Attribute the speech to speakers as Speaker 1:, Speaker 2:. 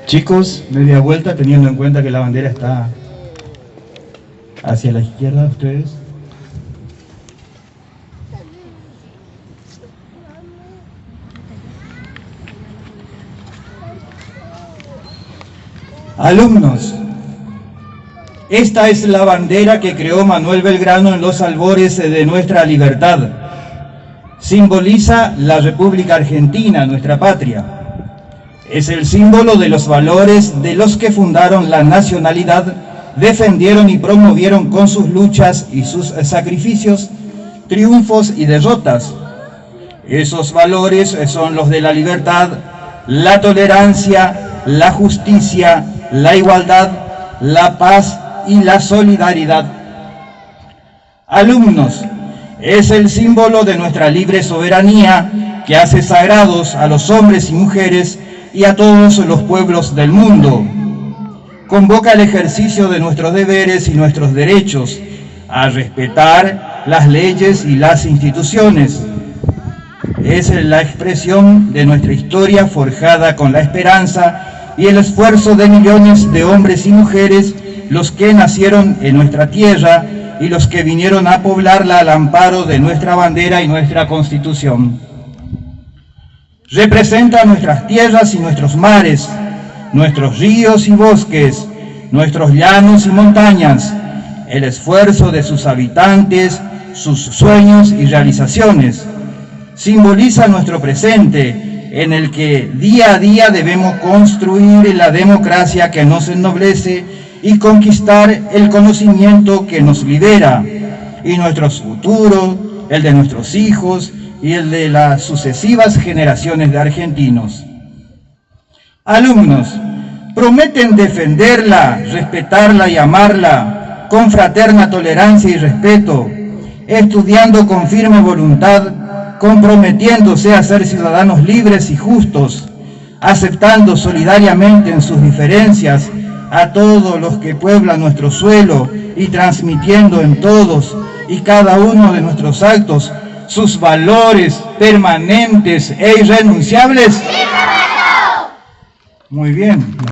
Speaker 1: Chicos, media vuelta teniendo en cuenta que la bandera está hacia la izquierda de ustedes. Alumnos, esta es la bandera que creó Manuel Belgrano en los albores de nuestra libertad. Simboliza la República Argentina, nuestra patria. Es el símbolo de los valores de los que fundaron la nacionalidad, defendieron y promovieron con sus luchas y sus sacrificios, triunfos y derrotas. Esos valores son los de la libertad, la tolerancia, la justicia, la igualdad, la paz y la solidaridad. Alumnos, es el símbolo de nuestra libre soberanía que hace sagrados a los hombres y mujeres y a todos los pueblos del mundo. Convoca el ejercicio de nuestros deberes y nuestros derechos, a respetar las leyes y las instituciones. Es la expresión de nuestra historia forjada con la esperanza y el esfuerzo de millones de hombres y mujeres, los que nacieron en nuestra tierra y los que vinieron a poblarla al amparo de nuestra bandera y nuestra Constitución. Representa nuestras tierras y nuestros mares, nuestros ríos y bosques, nuestros llanos y montañas, el esfuerzo de sus habitantes, sus sueños y realizaciones. Simboliza nuestro presente, en el que día a día debemos construir la democracia que nos ennoblece y conquistar el conocimiento que nos libera, y nuestro futuro, el de nuestros hijos y el de las sucesivas generaciones de argentinos. Alumnos, prometen defenderla, respetarla y amarla con fraterna tolerancia y respeto, estudiando con firme voluntad, comprometiéndose a ser ciudadanos libres y justos, aceptando solidariamente en sus diferencias a todos los que pueblan nuestro suelo y transmitiendo en todos y cada uno de nuestros actos sus valores permanentes e irrenunciables. Muy bien.